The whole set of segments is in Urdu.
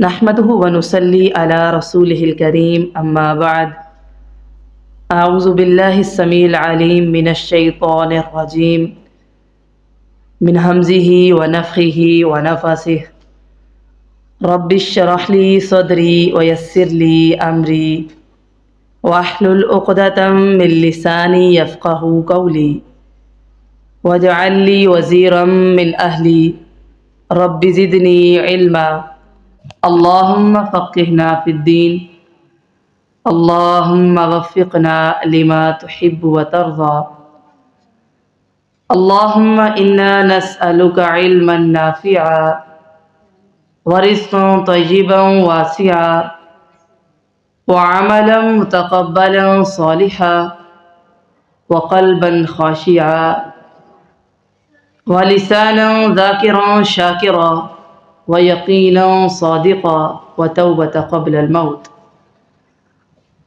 نحمده ونصلي على رسوله الكريم أما بعد أعوذ بالله السميع العليم من الشيطان الرجيم من همزه ونفخه ونفثه رب اشرح لي صدري ويسر لي أمري واحلل عقدة من لساني يفقه قولي واجعل لي وزيرا من أهلي رب زدني علما اللهم فقهنا في الدين اللهم وفقنا لما تحب وترضى اللهم إنا نسألك علما نافعا ورزقا طيبا واسعا وعملا متقبلا صالحا وقلبا خاشعا ولسانا ذاكرا شاكرا ويقينا صادقا وتوبة قبل الموت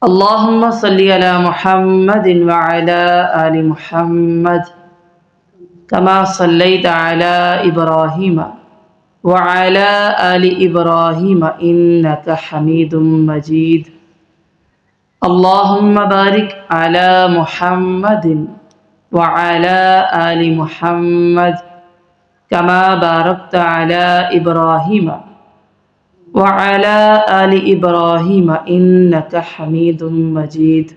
اللهم صل على محمد وعلى آل محمد كما صليت على إبراهيم وعلى آل إبراهيم إنك حميد مجيد اللهم بارك على محمد وعلى آل محمد كما باركت على إبراهيم وعلى آل إبراهيم إنك حميد مجيد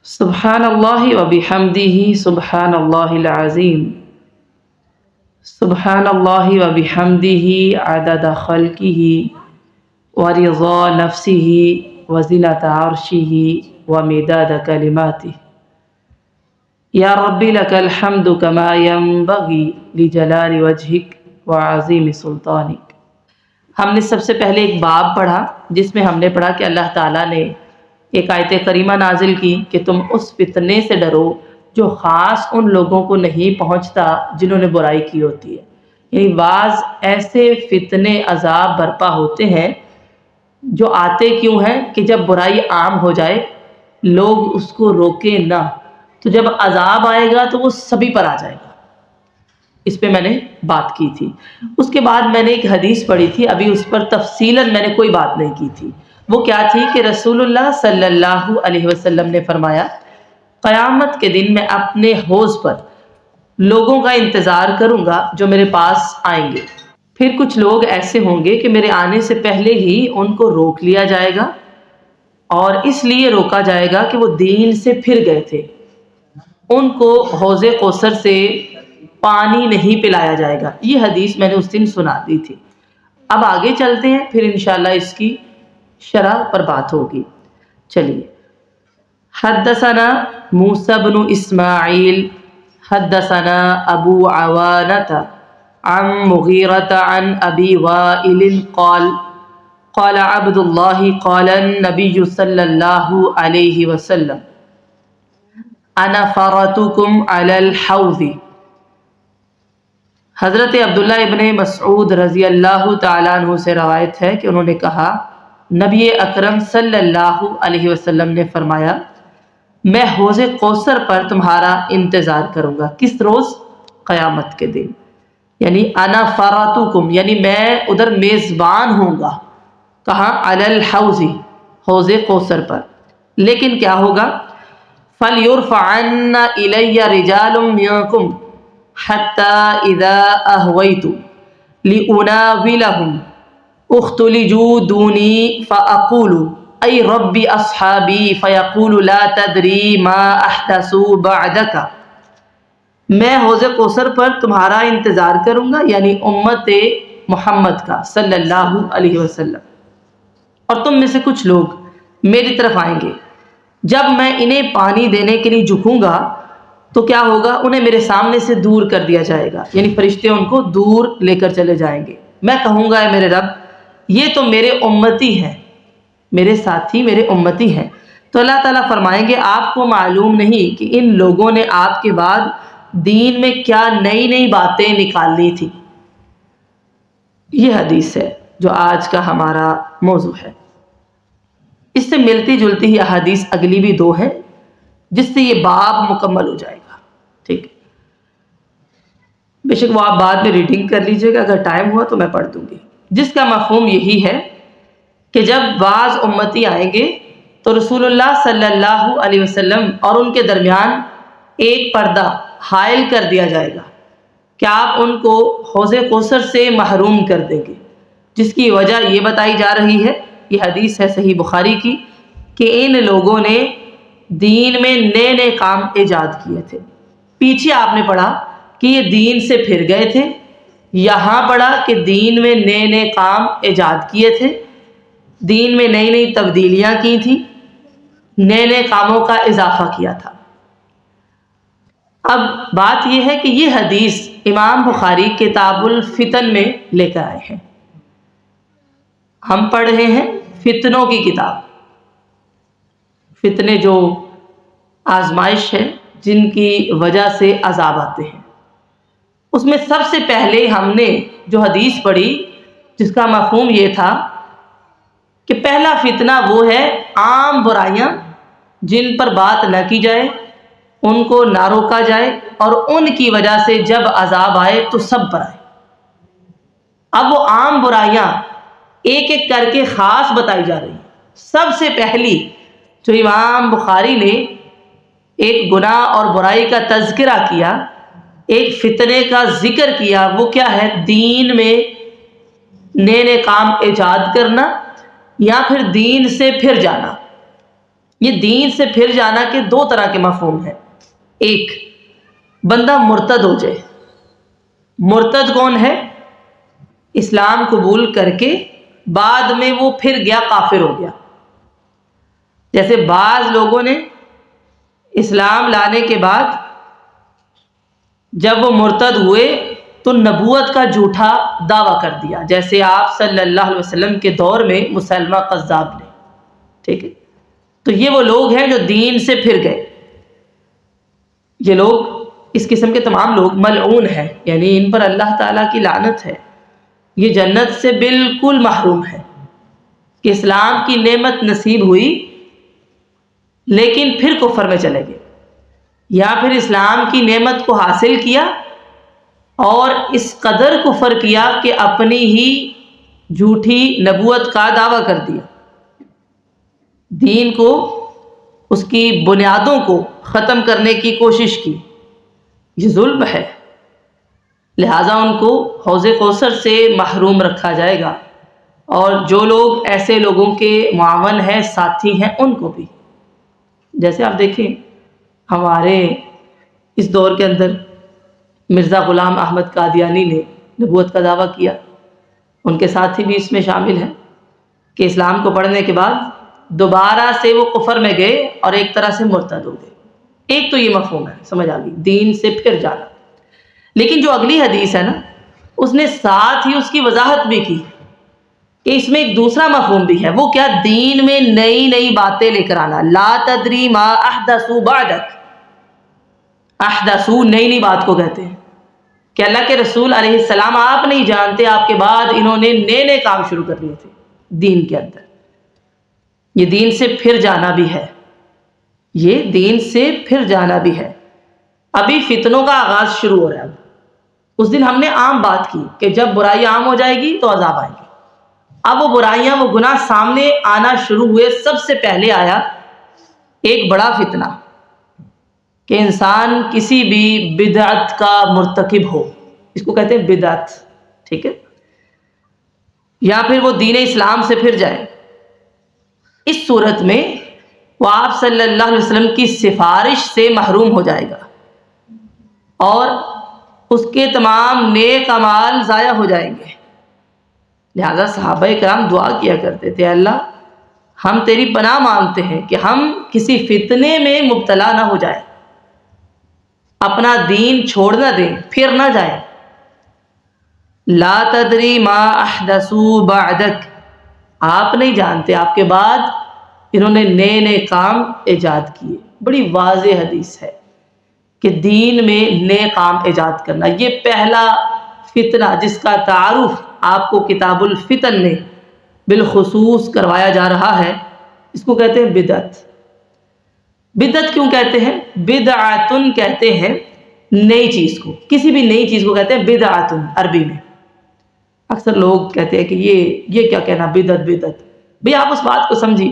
سبحان الله وبحمده سبحان الله العظيم سبحان الله وبحمده عدد خلقه ورضا نفسه وزنة عرشه ومداد كلماته یا ربی لک الحمد کما ینبغی لجلال وجہک وعظیم سلطانک۔ ہم نے سب سے پہلے ایک باب پڑھا جس میں ہم نے پڑھا کہ اللہ تعالیٰ نے ایک آیت کریمہ نازل کی کہ تم اس فتنے سے ڈرو جو خاص ان لوگوں کو نہیں پہنچتا جنہوں نے برائی کی ہوتی ہے، یعنی بعض ایسے فتنے عذاب برپا ہوتے ہیں جو آتے کیوں ہیں کہ جب برائی عام ہو جائے لوگ اس کو روکے نہ، تو جب عذاب آئے گا تو وہ سبھی پر آ جائے گا۔ اس پہ میں نے بات کی تھی۔ اس کے بعد میں نے ایک حدیث پڑھی تھی، ابھی اس پر تفصیلاً میں نے کوئی بات نہیں کی تھی۔ وہ کیا تھی کہ رسول اللہ صلی اللہ علیہ وسلم نے فرمایا قیامت کے دن میں اپنے حوض پر لوگوں کا انتظار کروں گا جو میرے پاس آئیں گے، پھر کچھ لوگ ایسے ہوں گے کہ میرے آنے سے پہلے ہی ان کو روک لیا جائے گا، اور اس لیے روکا جائے گا کہ وہ دین سے پھر گئے تھے، ان کو حوض کوثر سے پانی نہیں پلایا جائے گا۔ یہ حدیث میں نے اس دن سنا دی تھی۔ اب آگے چلتے ہیں، پھر انشاءاللہ اس کی شرح پر بات ہوگی۔ چلیے، حدثنا موسیٰ بن اسماعیل حدثنا ابو عوانۃ عن مغیرۃ عن ابی وائل قال قال عبد اللہ قال النبی صلی اللہ علیہ وسلم انا فرتکم علی الحوض۔ حضرت عبداللہ ابن مسعود رضی اللہ تعالیٰ عنہ سے روایت ہے کہ انہوں نے کہا نبی اکرم صلی اللہ علیہ وسلم نے فرمایا میں حوض کوثر پر تمہارا انتظار کروں گا۔ کس روز؟ قیامت کے دن۔ یعنی انا فرتکم یعنی میں ادھر میزبان ہوں گا، کہاں؟ علی الحوض، حوض کوثر پر۔ لیکن کیا ہوگا؟ فَلْيُرْفَعَنَّ إِلَيَّ رِجَالٌ مِّنْكُمْ حَتَّى إِذَا أَهْوَيْتُ لِأُنَاوِلَهُمْ اُخْتُلِجُوا دُونِي فَأَقُولُ أَيْ رَبِّ أَصْحَابِي فَيَقُولُ لَا تَدْرِي مَا أَحْدَثُوا بَعْدَكَ۔ میں حوض کوثر پر تمہارا انتظار کروں گا، یعنی امت محمد کا صلی اللہ علیہ وسلم، اور تم میں سے کچھ لوگ میری طرف آئیں گے۔ جب میں انہیں پانی دینے کے لیے جھکوں گا تو کیا ہوگا؟ انہیں میرے سامنے سے دور کر دیا جائے گا، یعنی فرشتے ان کو دور لے کر چلے جائیں گے۔ میں کہوں گا اے میرے رب یہ تو میرے امتی ہیں، میرے ساتھی میرے امتی ہیں۔ تو اللہ تعالیٰ فرمائیں گے آپ کو معلوم نہیں کہ ان لوگوں نے آپ کے بعد دین میں کیا نئی نئی باتیں نکال لی تھی۔ یہ حدیث ہے جو آج کا ہمارا موضوع ہے۔ اس سے ملتی جلتی ہی احادیث اگلی بھی دو ہیں جس سے یہ باب مکمل ہو جائے گا۔ ٹھیک، بے شک وہ آپ بعد میں ریڈنگ کر لیجئے گا، اگر ٹائم ہوا تو میں پڑھ دوں گی۔ جس کا مفہوم یہی ہے کہ جب بعض امتی آئیں گے تو رسول اللہ صلی اللہ علیہ وسلم اور ان کے درمیان ایک پردہ حائل کر دیا جائے گا کہ آپ ان کو حوض کوثر سے محروم کر دیں گے، جس کی وجہ یہ بتائی جا رہی ہے، یہ حدیث ہے صحیح بخاری کی، کہ ان لوگوں نے دین میں نئے نئے کام ایجاد کیے تھے۔ پیچھے آپ نے پڑھا کہ یہ دین سے پھر گئے تھے، یہاں پڑھا کہ دین میں نئے نئے کام ایجاد کیے تھے، دین میں نئی نئی تبدیلیاں کی تھیں، نئے نئے کاموں کا اضافہ کیا تھا۔ اب بات یہ ہے کہ یہ حدیث امام بخاری کتاب الفتن میں لے کر آئے ہیں۔ ہم پڑھ رہے ہیں فتنوں کی کتاب، فتنے جو آزمائش ہے جن کی وجہ سے عذاب آتے ہیں، اس میں سب سے پہلے ہم نے جو حدیث پڑھی جس کا مفہوم یہ تھا کہ پہلا فتنہ وہ ہے عام برائیاں جن پر بات نہ کی جائے، ان کو نہ روکا جائے، اور ان کی وجہ سے جب عذاب آئے تو سب پر آئے۔ اب وہ عام برائیاں ایک ایک کر کے خاص بتائی جا رہی ہیں۔ سب سے پہلی جو امام بخاری نے ایک گناہ اور برائی کا تذکرہ کیا، ایک فتنے کا ذکر کیا، وہ کیا ہے؟ دین میں نئے نئے کام ایجاد کرنا یا پھر دین سے پھر جانا۔ یہ دین سے پھر جانا کے دو طرح کے مفہوم ہیں۔ ایک، بندہ مرتد ہو جائے۔ مرتد کون ہے؟ اسلام قبول کر کے بعد میں وہ پھر گیا کافر ہو گیا۔ جیسے بعض لوگوں نے اسلام لانے کے بعد جب وہ مرتد ہوئے تو نبوت کا جھوٹا دعویٰ کر دیا، جیسے آپ صلی اللہ علیہ وسلم کے دور میں مسلمہ قذاب نے، ٹھیک ہے؟ تو یہ وہ لوگ ہیں جو دین سے پھر گئے۔ یہ لوگ، اس قسم کے تمام لوگ ملعون ہیں، یعنی ان پر اللہ تعالیٰ کی لعنت ہے، یہ جنت سے بالکل محروم ہے کہ اسلام کی نعمت نصیب ہوئی لیکن پھر کفر میں چلے گئے، یا پھر اسلام کی نعمت کو حاصل کیا اور اس قدر کفر کیا کہ اپنی ہی جھوٹی نبوت کا دعویٰ کر دیا، دین کو، اس کی بنیادوں کو ختم کرنے کی کوشش کی۔ یہ ظلم ہے، لہٰذا ان کو حوض کوثر سے محروم رکھا جائے گا، اور جو لوگ ایسے لوگوں کے معاون ہیں، ساتھی ہیں، ان کو بھی۔ جیسے آپ دیکھیں ہمارے اس دور کے اندر مرزا غلام احمد قادیانی نے نبوت کا دعویٰ کیا، ان کے ساتھی بھی اس میں شامل ہیں کہ اسلام کو پڑھنے کے بعد دوبارہ سے وہ کفر میں گئے اور ایک طرح سے مرتد ہو گئے۔ ایک تو یہ مفہوم ہے، سمجھ آ گئی، دین سے پھر جانا۔ لیکن جو اگلی حدیث ہے نا، اس نے ساتھ ہی اس کی وضاحت بھی کی کہ اس میں ایک دوسرا مفہوم بھی ہے۔ وہ کیا؟ دین میں نئی نئی باتیں لے کر آنا۔ لا تدری ما احدثوا بعدک، احدثوا نئی نئی بات کو کہتے ہیں کہ اللہ کے رسول علیہ السلام آپ نہیں جانتے، آپ کے بعد انہوں نے نئے نئے کام شروع کر دیے تھے دین کے اندر۔ یہ دین سے پھر جانا بھی ہے، یہ دین سے پھر جانا بھی ہے۔ ابھی فتنوں کا آغاز شروع ہو رہا ہے۔ اس دن ہم نے عام بات کی کہ جب برائی عام ہو جائے گی تو عذاب آئے گی۔ اب وہ برائیاں، وہ گناہ سامنے آنا شروع ہوئے۔ سب سے پہلے آیا ایک بڑا فتنہ کہ انسان کسی بھی بدعت کا مرتکب ہو، اس کو کہتے ہیں بدعت، ٹھیک ہے؟ یا پھر وہ دین اسلام سے پھر جائے۔ اس صورت میں وہ آپ صلی اللہ علیہ وسلم کی سفارش سے محروم ہو جائے گا اور اس کے تمام نیک اعمال ضائع ہو جائیں گے۔ لہذا صحابہ کرام دعا کیا کرتے تھے، اللہ ہم تیری پناہ مانگتے ہیں کہ ہم کسی فتنے میں مبتلا نہ ہو جائیں، اپنا دین چھوڑ نہ دیں، پھر نہ جائیں۔ لا تدری ما احدثوا بعدک، آپ نہیں جانتے آپ کے بعد انہوں نے نئے نئے کام ایجاد کیے۔ بڑی واضح حدیث ہے کہ دین میں نئے کام ایجاد کرنا، یہ پہلا فتنہ جس کا تعارف آپ کو کتاب الفتن میں بالخصوص کروایا جا رہا ہے، اس کو کہتے ہیں بدعت۔ بدعت کیوں کہتے ہیں؟ بدعتن کہتے ہیں نئی چیز کو، کسی بھی نئی چیز کو کہتے ہیں بدعتن عربی میں۔ اکثر لوگ کہتے ہیں کہ یہ کیا کہنا بدعت بدعت. بھئی آپ اس بات کو سمجھیے،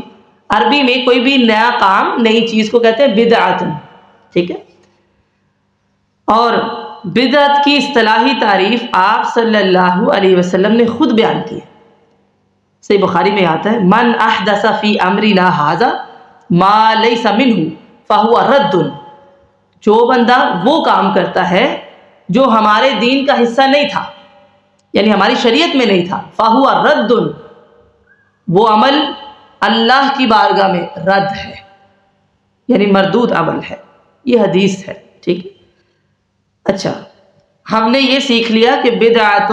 عربی میں کوئی بھی نیا کام نئی چیز کو کہتے ہیں بدعت. ٹھیک ہے. اور بدعت کی اصطلاحی تعریف آپ صلی اللہ علیہ وسلم نے خود بیان کی ہے. صحیح بخاری میں آتا ہے من احدث فی امرنا ھذا ما لیس منہ فہو رد. جو بندہ وہ کام کرتا ہے جو ہمارے دین کا حصہ نہیں تھا، یعنی ہماری شریعت میں نہیں تھا، فہو رد، وہ عمل اللہ کی بارگاہ میں رد ہے، یعنی مردود عمل ہے. یہ حدیث ہے. ٹھیک ہے. اچھا، ہم نے یہ سیکھ لیا کہ بدعت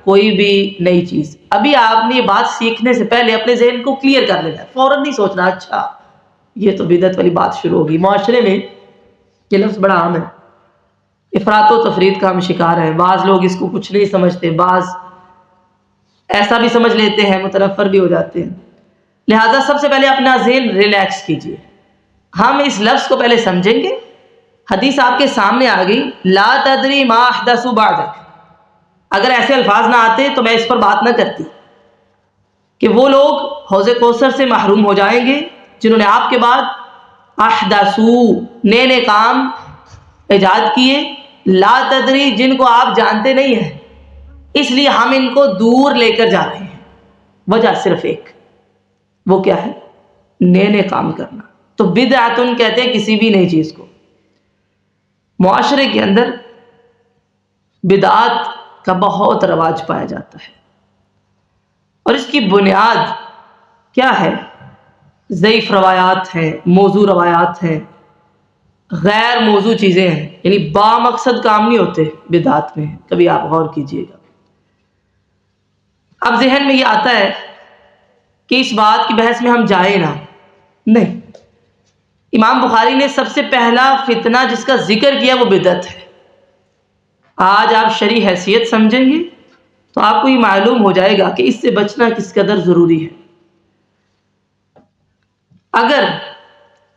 کوئی بھی نئی چیز. ابھی آپ نے یہ بات سیکھنے سے پہلے اپنے ذہن کو کلیئر کر لینا ہے، فوراً نہیں سوچنا اچھا یہ تو بدعت والی بات شروع ہوگی. معاشرے میں یہ لفظ بڑا عام ہے، افراط و تفرید کا ہم شکار ہیں. بعض لوگ اس کو کچھ نہیں سمجھتے، بعض ایسا بھی سمجھ لیتے ہیں، متنفر بھی ہو جاتے ہیں. لہٰذا سب سے پہلے اپنا ذہن ریلیکس کیجیے. ہم اس لفظ کو پہلے سمجھیں گے. حدیث آپ کے سامنے آ گئی، لا تدری ما احدث بعدک. اگر ایسے الفاظ نہ آتے تو میں اس پر بات نہ کرتی کہ وہ لوگ حوض کوثر سے محروم ہو جائیں گے جنہوں نے آپ کے بعد احدثو نئے نئے کام ایجاد کیے، لا تدری جن کو آپ جانتے نہیں ہیں، اس لیے ہم ان کو دور لے کر جا رہے ہیں. وجہ صرف ایک، وہ کیا ہے؟ نئے نئے کام کرنا. تو بدعتن کہتے ہیں کسی بھی نئی چیز کو. معاشرے کے اندر بدعات کا بہت رواج پایا جاتا ہے، اور اس کی بنیاد کیا ہے؟ ضعیف روایات ہیں، موضوع روایات ہیں، غیر موضوع چیزیں ہیں. یعنی با مقصد کام نہیں ہوتے بدعات میں. کبھی آپ غور کیجئے گا. اب ذہن میں یہ آتا ہے کہ اس بات کی بحث میں ہم جائیں نہ. نہیں، امام بخاری نے سب سے پہلا فتنہ جس کا ذکر کیا وہ بدعت ہے. آج آپ شرعی حیثیت سمجھیں گے تو آپ کو یہ معلوم ہو جائے گا کہ اس سے بچنا کس قدر ضروری ہے. اگر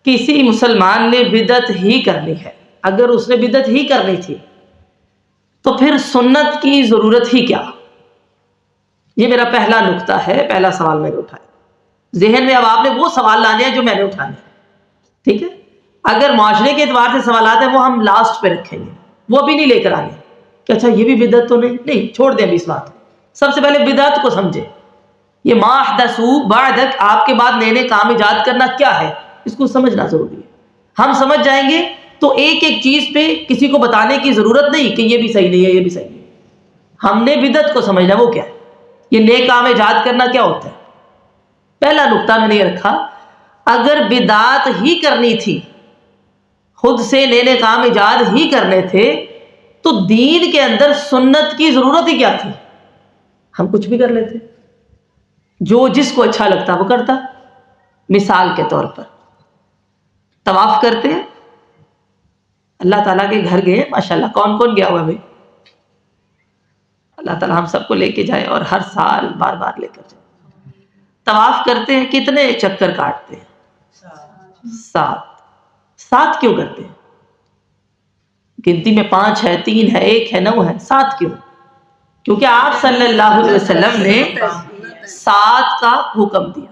کسی مسلمان نے بدعت ہی کرنی ہے، اگر اس نے بدعت ہی کرنی تھی تو پھر سنت کی ضرورت ہی کیا؟ یہ میرا پہلا نقطہ ہے، پہلا سوال میں نے اٹھایا. ذہن میں اب آپ نے وہ سوال لانے ہیں جو میں نے اٹھانے ہیں. ٹھیک ہے. اگر معاشرے کے اعتبار سے سوالات ہیں وہ ہم لاسٹ پہ رکھیں گے، وہ ابھی نہیں لے کر آئیں گے کہ اچھا یہ بھی بدعت تو نہیں، چھوڑ دیں ابھی اس بات کو. سب سے پہلے بدعت کو سمجھیں. یہ ما احدثو بعدک، آپ کے بعد نئے نئے کام ایجاد کرنا کیا ہے، اس کو سمجھنا ضروری ہے. ہم سمجھ جائیں گے تو ایک ایک چیز پہ کسی کو بتانے کی ضرورت نہیں کہ یہ بھی صحیح نہیں ہے، یہ بھی صحیح نہیں ہے. ہم نے بدعت کو سمجھنا وہ کیا ہے، یہ نئے کام ایجاد کرنا کیا ہوتا ہے. پہلا نقطہ میں نے یہ رکھا، اگر بدعت ہی کرنی تھی، خود سے نئے نئے کام ایجاد ہی کرنے تھے، تو دین کے اندر سنت کی ضرورت ہی کیا تھی؟ ہم کچھ بھی کر لیتے، جو جس کو اچھا لگتا وہ کرتا. مثال کے طور پر طواف کرتے ہیں، اللہ تعالیٰ کے گھر گئے، ماشاءاللہ کون کون گیا ہوا ہے؟ اللہ تعالیٰ ہم سب کو لے کے جائے اور ہر سال بار بار لے کر جائے. طواف کرتے ہیں، کتنے چکر کاٹتے ہیں؟ 7. کیوں کرتے ہیں؟ گنتی میں 5 ہے، 3 ہے، 1 ہے، 9 ہے، 7 کیوں؟ کیونکہ آپ صلی اللہ علیہ وسلم نے 7 کا حکم دیا.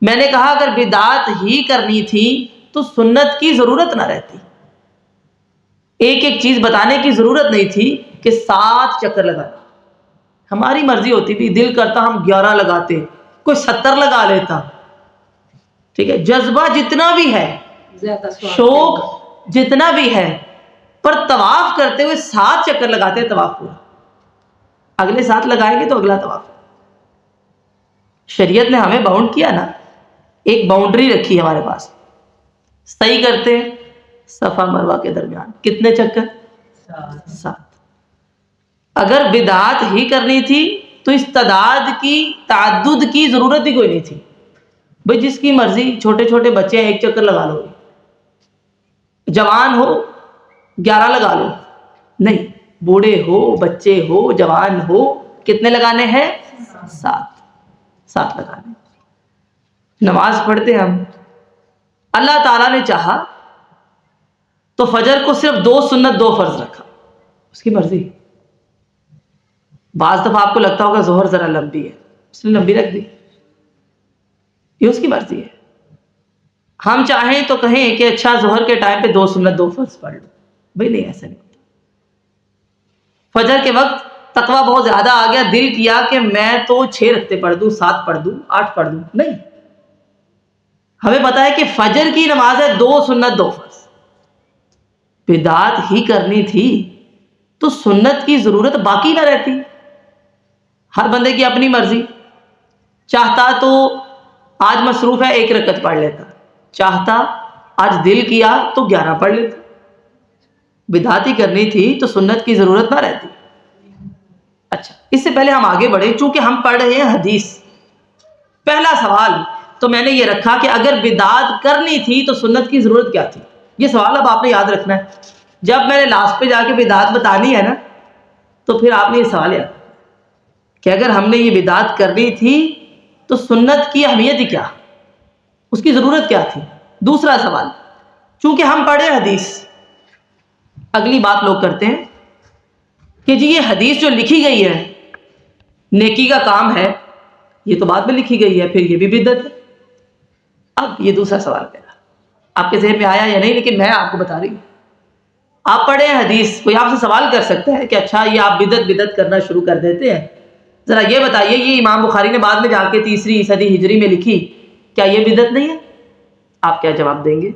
میں نے کہا اگر بدعت ہی کرنی تھی تو سنت کی ضرورت نہ رہتی، ایک ایک چیز بتانے کی ضرورت نہیں تھی کہ 7 چکر لگانا. ہماری مرضی ہوتی بھی، دل کرتا ہم 11 لگاتے، کوئی 70 لگا لیتا. ٹھیک ہے، جذبہ جتنا بھی ہے، شوق جتنا بھی ہے، پر طواف کرتے ہوئے 7 چکر لگاتے ہیں، طواف پورا. اگلے 7 لگائیں گے تو اگلا طواف. شریعت نے ہمیں باؤنڈ کیا نا، ایک باؤنڈری رکھی ہمارے پاس. صحیح کرتے ہیں صفا مروہ کے درمیان کتنے چکر؟ 7. اگر بدعات ہی کرنی تھی تو اس تعدد کی ضرورت ہی کوئی نہیں تھی. بھئی جس کی مرضی، چھوٹے چھوٹے بچے ہیں 1 چکر لگا لو، جوان ہو 11 لگا لو. نہیں، بوڑھے ہو، بچے ہو، جوان ہو، کتنے لگانے ہیں؟ 7 لگانے. نماز پڑھتے ہم، اللہ تعالیٰ نے چاہا تو فجر کو صرف 2 سنت 2 فرض رکھا، اس کی مرضی. بعض دفعہ آپ کو لگتا ہوگا ظہر ذرا لمبی ہے، اس نے لمبی رکھ دی، یہ اس کی مرضی ہے. ہم چاہیں تو کہیں کہ اچھا ظہر کے ٹائم پہ 2 سنت 2 فرض پڑھ لو، بھائی نہیں، ایسا نہیں ہوتا. فجر کے وقت تقویٰ بہت زیادہ آ گیا، دل کیا کہ میں تو 6 رکعتیں پڑھ دوں، 7 پڑھ دوں، 8 پڑھ دوں، نہیں. ہمیں پتا ہے کہ فجر کی نماز ہے 2 سنت 2 فرض. بدعت ہی کرنی تھی تو سنت کی ضرورت باقی نہ رہتی. ہر بندے کی اپنی مرضی، چاہتا تو آج مصروف ہے 1 رکعت پڑھ لیتا، چاہتا آج دل کیا تو 11 پڑھ لیتا. بدعت ہی کرنی تھی تو سنت کی ضرورت نہ رہتی. اچھا، اس سے پہلے ہم آگے بڑھیں، چونکہ ہم پڑھ رہے ہیں حدیث. پہلا سوال تو میں نے یہ رکھا کہ اگر بدعت کرنی تھی تو سنت کی ضرورت کیا تھی. یہ سوال اب آپ نے یاد رکھنا ہے. جب میں نے لاسٹ پہ جا کے بدعت بتانی ہے نا، تو پھر آپ نے یہ سوال یاد کہ اگر ہم نے یہ بدعت کرنی تھی تو سنت کی اہمیت ہی کیا، اس کی ضرورت کیا تھی. دوسرا سوال، چونکہ ہم پڑھے حدیث، اگلی بات لوگ کرتے ہیں کہ جی یہ حدیث جو لکھی گئی ہے نیکی کا کام ہے، یہ تو بعد میں لکھی گئی ہے، پھر یہ بھی بدعت ہے. اب یہ دوسرا سوال میرا آپ کے ذہن میں آیا یا نہیں، لیکن میں آپ کو بتا رہی ہوں. آپ پڑھے حدیث، کوئی آپ سے سوال کر سکتا ہے کہ اچھا یہ آپ بدعت کرنا شروع کر دیتے ہیں، ذرا یہ بتائیے یہ امام بخاری نے بعد میں جا کے 3 صدی ہجری میں لکھی، کیا یہ بدعت نہیں ہے؟ آپ کیا جواب دیں گے؟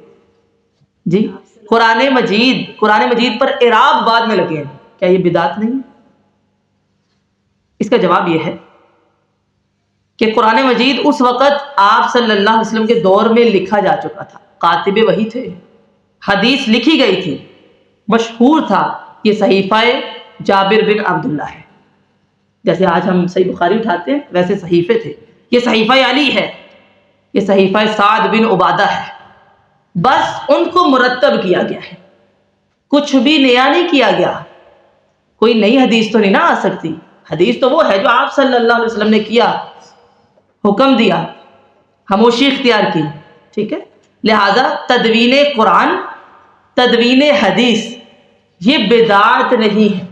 جی قرآن مجید پر اعراب بعد میں لگے ہیں، کیا یہ بدعت نہیں ہے؟ اس کا جواب یہ ہے کہ قرآن مجید اس وقت آپ صلی اللہ علیہ وسلم کے دور میں لکھا جا چکا تھا، کاتب وحی تھے، حدیث لکھی گئی تھی، مشہور تھا. یہ صحیفہ جابر بن عبداللہ ہے. جیسے آج ہم صحیح بخاری اٹھاتے ہیں ویسے صحیفے تھے. یہ صحیفہ علی ہے، یہ صحیفہ سعد بن عبادہ ہے. بس ان کو مرتب کیا گیا ہے، کچھ بھی نیا نہیں کیا گیا. کوئی نئی حدیث تو نہیں نہ آ سکتی. حدیث تو وہ ہے جو آپ صلی اللہ علیہ وسلم نے کیا، حکم دیا، خاموشی اختیار کی، ٹھیک ہے. لہذا تدوین قرآن، تدوین حدیث یہ بدعت نہیں ہے.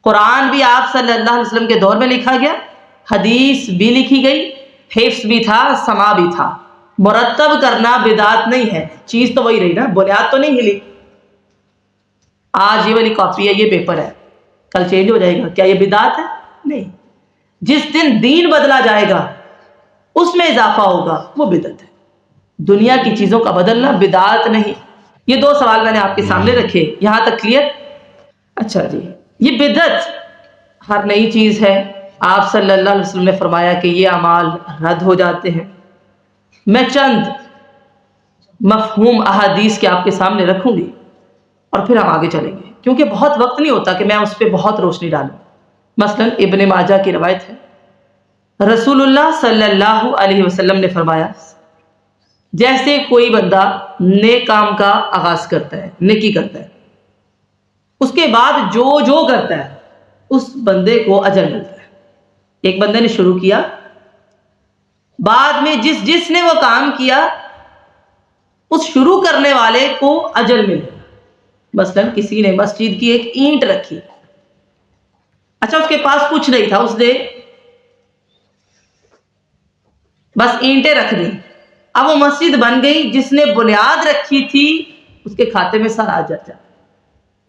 قرآن بھی آپ صلی اللہ علیہ وسلم کے دور میں لکھا گیا، حدیث بھی لکھی گئی، حفظ بھی تھا، سما بھی تھا. مرتب کرنا بدعت نہیں ہے. چیز تو وہی رہی نا، بنیاد تو نہیں ہلی. آج یہ والی کاپی ہے، یہ پیپر ہے، کل چینج ہو جائے گا، کیا یہ بدعت ہے؟ نہیں. جس دن دین بدلا جائے گا اس میں اضافہ ہوگا وہ بدعت ہے. دنیا کی چیزوں کا بدلنا بدعت نہیں. یہ 2 سوال میں نے آپ کے سامنے رکھے، یہاں تک کلیئر؟ اچھا جی، یہ بدعت ہر نئی چیز ہے. آپ صلی اللہ علیہ وسلم نے فرمایا کہ یہ اعمال رد ہو جاتے ہیں. میں چند مفہوم احادیث کے آپ کے سامنے رکھوں گی اور پھر ہم آگے چلیں گے، کیونکہ بہت وقت نہیں ہوتا کہ میں اس پہ بہت روشنی ڈالوں. مثلا ابن ماجہ کی روایت ہے، رسول اللہ صلی اللہ علیہ وسلم نے فرمایا جیسے کوئی بندہ نیک کام کا آغاز کرتا ہے، نیکی کرتا ہے، اس کے بعد جو کرتا ہے اس بندے کو اجر ملتا ہے. ایک بندے نے شروع کیا، بعد میں جس نے وہ کام کیا اس شروع کرنے والے کو اجر ملے. مثلا کسی نے مسجد کی ایک اینٹ رکھی، اچھا اس کے پاس کچھ نہیں تھا، اس نے بس اینٹیں رکھ دی، اب وہ مسجد بن گئی. جس نے بنیاد رکھی تھی اس کے کھاتے میں سارا اجر جاتا.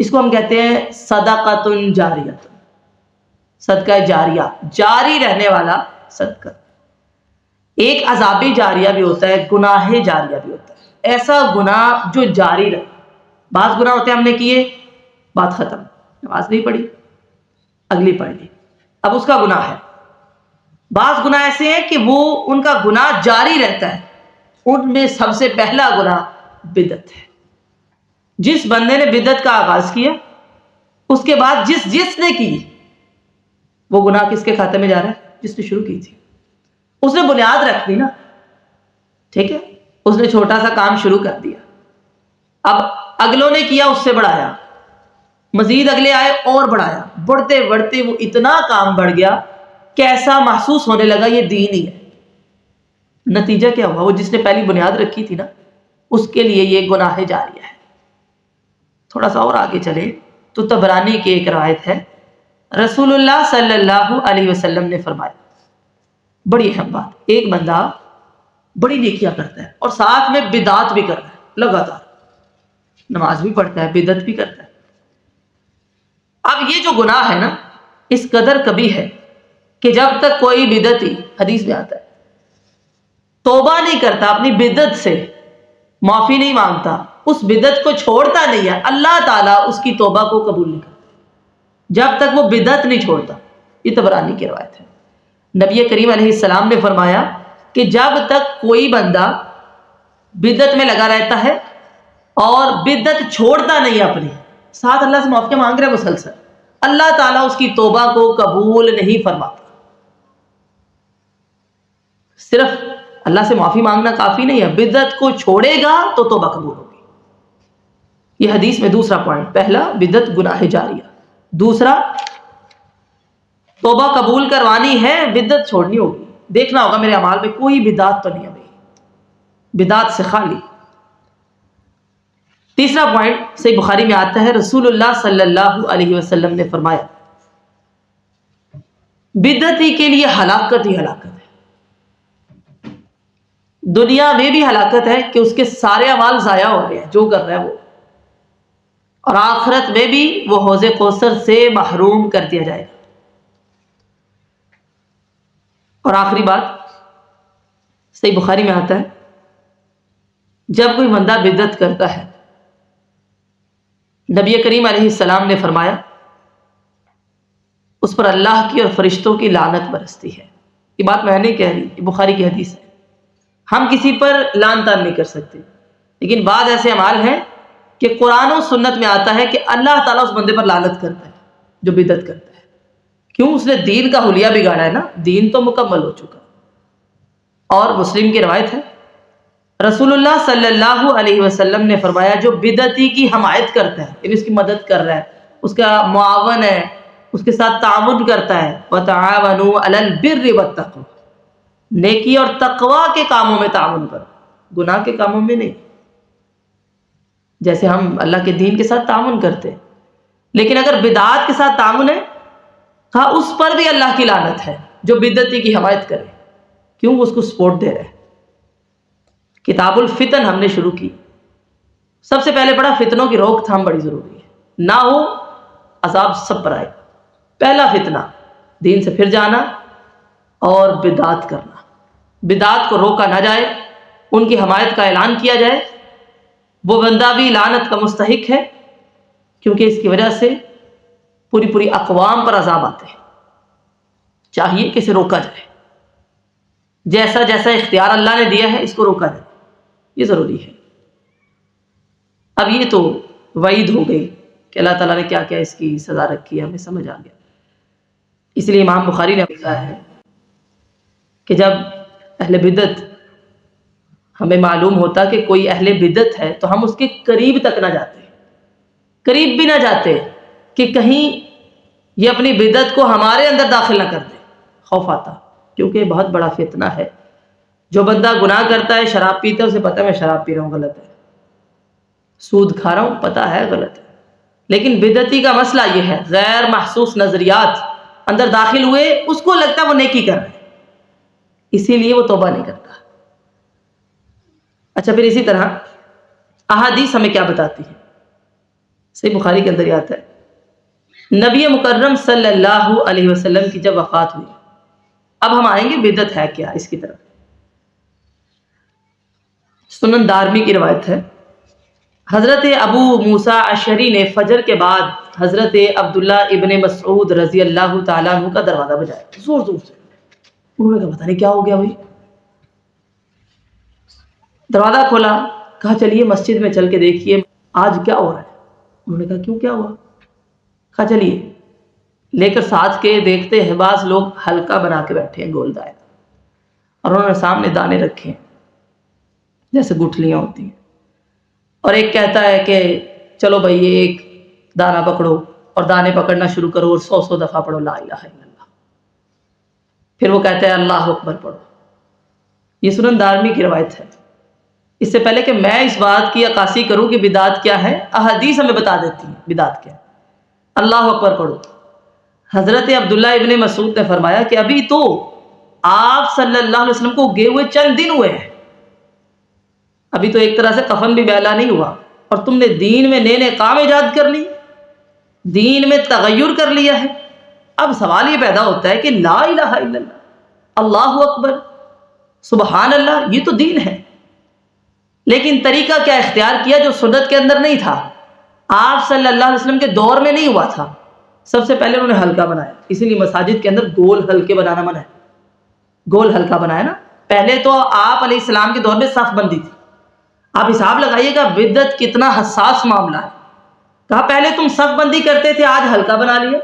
اس کو ہم کہتے ہیں صدقۃ جاریہ، صدقہ جاریہ، جاری رہنے والا صدقہ. ایک عذاب جاریہ بھی ہوتا ہے، گناہ جاریہ بھی ہوتا ہے. ایسا گناہ جو جاری رہے. بعض گناہ ہوتے ہیں ہم نے کیے، بات ختم، نماز نہیں پڑھی، اگلی پڑھ لی، اب اس کا گناہ ہے. بعض گناہ ایسے ہیں کہ وہ ان کا گناہ جاری رہتا ہے. ان میں سب سے پہلا گناہ بدعت ہے. جس بندے نے بدعت کا آغاز کیا اس کے بعد جس نے کی وہ گناہ کس کے کھاتے میں جا رہا ہے؟ جس نے شروع کی تھی. اس نے بنیاد رکھ دی نا، ٹھیک ہے، اس نے چھوٹا سا کام شروع کر دیا، اب اگلوں نے کیا اس سے بڑھایا، مزید اگلے آئے اور بڑھایا، بڑھتے بڑھتے وہ اتنا کام بڑھ گیا کہ ایسا محسوس ہونے لگا یہ دین ہی ہے. نتیجہ کیا ہوا؟ وہ جس نے پہلی بنیاد رکھی تھی نا اس کے لیے یہ گناہ جاریہ ہے. تھوڑا سا اور آگے چلے تو طبرانی کی ایک روایت ہے، رسول اللہ صلی اللہ علیہ وسلم نے فرمایا، بڑی اہم بات، ایک بندہ بڑی نیکیاں کرتا ہے اور ساتھ میں بدعات بھی کرتا ہے، لگاتار نماز بھی پڑھتا ہے، بدعت بھی کرتا ہے۔ اب یہ جو گناہ ہے نا، اس قدر کبھی ہے کہ جب تک کوئی بدعتی، حدیث میں آتا ہے، توبہ نہیں کرتا، اپنی بدعت سے معافی نہیں مانگتا، اس بدعت کو چھوڑتا نہیں ہے، اللہ تعالیٰ اس کی توبہ کو قبول نہیں کرتا جب تک وہ بدعت نہیں چھوڑتا۔ یہ طبرانی کی روایت ہے۔ نبی کریم علیہ السلام نے فرمایا کہ جب تک کوئی بندہ بدعت میں لگا رہتا ہے اور بدعت چھوڑتا نہیں اپنی، ساتھ اللہ سے معافی مانگ رہے مسلسل، اللہ تعالیٰ اس کی توبہ کو قبول نہیں فرماتا۔ صرف اللہ سے معافی مانگنا کافی نہیں ہے، بدعت کو چھوڑے گا تو توبہ قبول ہوگی۔ یہ حدیث میں دوسرا پوائنٹ، پہلا بدعت گناہ جاریہ، دوسرا توبہ قبول کروانی ہے، بدعت چھوڑنی ہوگی، دیکھنا ہوگا میرے اعمال میں کوئی بدعت تو نہیں ہے، بدعت سے خالی۔ تیسرا پوائنٹ صحیح بخاری میں آتا ہے، رسول اللہ صلی اللہ علیہ وسلم نے فرمایا، بدعتی کے لیے ہلاکت ہی ہلاکت ہے۔ دنیا میں بھی ہلاکت ہے کہ اس کے سارے اعمال ضائع ہو رہے ہیں جو کر رہا ہے وہ، اور آخرت میں بھی وہ حوض کوثر سے محروم کر دیا جائے گا۔ اور آخری بات صحیح بخاری میں آتا ہے، جب کوئی بندہ بدعت کرتا ہے، نبی کریم علیہ السلام نے فرمایا اس پر اللہ کی اور فرشتوں کی لعنت برستی ہے۔ یہ بات میں نہیں کہہ رہی، یہ بخاری کی حدیث ہے۔ ہم کسی پر لعن طعن نہیں کر سکتے، لیکن بعض ایسے اعمال ہیں کہ قرآن و سنت میں آتا ہے کہ اللہ تعالیٰ اس بندے پر لعنت کرتا ہے جو بدعت کرتا ہے۔ کیوں؟ اس نے دین کا حلیہ بگاڑا ہے نا، دین تو مکمل ہو چکا۔ اور مسلم کی روایت ہے، رسول اللہ صلی اللہ علیہ وسلم نے فرمایا، جو بدعتی کی حمایت کرتا ہے، یعنی اس کی مدد کر رہا ہے، اس کا معاون ہے، اس کے ساتھ تعاون کرتا ہے، وَتَعَاوَنُوا عَلَى الْبِرِّ وَالتَّقْوَىٰ، نیکی اور تقوی کے کاموں میں تعاون کرو، گناہ کے کاموں میں نہیں۔ جیسے ہم اللہ کے دین کے ساتھ تعاون کرتے ہیں، لیکن اگر بدعات کے ساتھ تعاون ہے، کہا اس پر بھی اللہ کی لعنت ہے جو بدعتی کی حمایت کرے۔ کیوں؟ وہ اس کو سپورٹ دے رہے ہیں۔ کتاب الفتن ہم نے شروع کی، سب سے پہلے پڑھا فتنوں کی روک تھام بڑی ضروری ہے، نہ ہو عذاب سب پر آئے۔ پہلا فتنہ دین سے پھر جانا اور بدعات کرنا، بدعات کو روکا نہ جائے، ان کی حمایت کا اعلان کیا جائے، وہ بندہ بھی لعنت کا مستحق ہے، کیونکہ اس کی وجہ سے پوری اقوام پر عذاب آتے ہیں۔ چاہیے کہ اسے روکا جائے، جیسا جیسا اختیار اللہ نے دیا ہے اس کو روکا جائے، یہ ضروری ہے۔ اب یہ تو وعید ہو گئی کہ اللہ تعالیٰ نے کیا کیا اس کی سزا رکھی ہے، ہمیں سمجھ آ گیا۔ اس لیے امام بخاری نے لکھا ہے کہ جب اہل بدعت، ہمیں معلوم ہوتا کہ کوئی اہل بدعت ہے تو ہم اس کے قریب تک نہ جاتے، قریب بھی نہ جاتے کہ کہیں یہ اپنی بدعت کو ہمارے اندر داخل نہ کر دے، خوف آتا، کیونکہ بہت بڑا فتنہ ہے۔ جو بندہ گناہ کرتا ہے، شراب پیتا ہے، اسے پتہ ہے میں شراب پی رہا ہوں غلط ہے، سود کھا رہا ہوں پتہ ہے غلط ہے، لیکن بدعتی کا مسئلہ یہ ہے، غیر محسوس نظریات اندر داخل ہوئے، اس کو لگتا ہے وہ نیکی کر رہے ہیں، اسی لیے وہ توبہ نہیں کرتا۔ اچھا، پھر اسی طرح احادیث ہمیں کیا بتاتی ہے؟ صحیح بخاری کے اندر یہ آتا ہے، نبی مکرم صلی اللہ علیہ وسلم کی جب وفات ہوئی، اب ہم آئیں گے بدعت ہے کیا اس کی طرف۔ سنن دارمی کی روایت ہے، حضرت ابو موسیٰ اشعری نے فجر کے بعد حضرت عبداللہ ابن مسعود رضی اللہ تعالیٰ عنہ کا دروازہ بجایا زور زور سے۔ انہوں نے کہا پتہ نہیں کیا ہو گیا بھائی، دروازہ کھولا، کہا چلیے مسجد میں چل کے دیکھیے آج کیا ہو رہا ہے۔ انہوں نے کہا کیوں، کیا ہوا؟ کہا چلیے لے کر ساتھ کے دیکھتے ہیں، بعض لوگ حلقہ بنا کے بیٹھے ہیں گول دائر، اور انہوں نے سامنے دانے رکھے ہیں جیسے گٹھلیاں ہوتی ہیں، اور ایک کہتا ہے کہ چلو بھائی یہ ایک دانہ پکڑو، اور دانے پکڑنا شروع کرو اور 100 دفعہ پڑھو لا الہ الا اللہ۔ پھر وہ کہتا ہے اللہ اکبر پڑھو۔ یہ سنن دارمی کی روایت ہے۔ اس سے پہلے کہ میں اس بات کی عکاسی کروں کہ بدعت کیا ہے، احادیث ہمیں بتا دیتی ہیں بدعت کیا ہے۔ اللہ اکبر پڑھو، حضرت عبداللہ ابن مسعود نے فرمایا کہ ابھی تو آپ صلی اللہ علیہ وسلم کو گئے ہوئے چند دن ہوئے ہیں، ابھی تو ایک طرح سے کفن بھی بیلا نہیں ہوا، اور تم نے دین میں نئے نئے کام ایجاد کر لی، دین میں تغیر کر لیا ہے۔ اب سوال یہ پیدا ہوتا ہے کہ لا الہ الا اللہ، اللہ اکبر، سبحان اللہ، یہ تو دین ہے، لیکن طریقہ کیا اختیار کیا جو سنت کے اندر نہیں تھا، آپ صلی اللہ علیہ وسلم کے دور میں نہیں ہوا تھا۔ سب سے پہلے انہوں نے حلقہ بنایا، اسی لیے مساجد کے اندر گول حلقے بنانا منع ہے، گول حلقہ بنایا نا۔ پہلے تو آپ علیہ السلام کے دور میں صف بندی تھی، آپ حساب لگائیے گا بدعت کتنا حساس معاملہ ہے۔ کہا پہلے تم صف بندی کرتے تھے، آج حلقہ بنا لیا،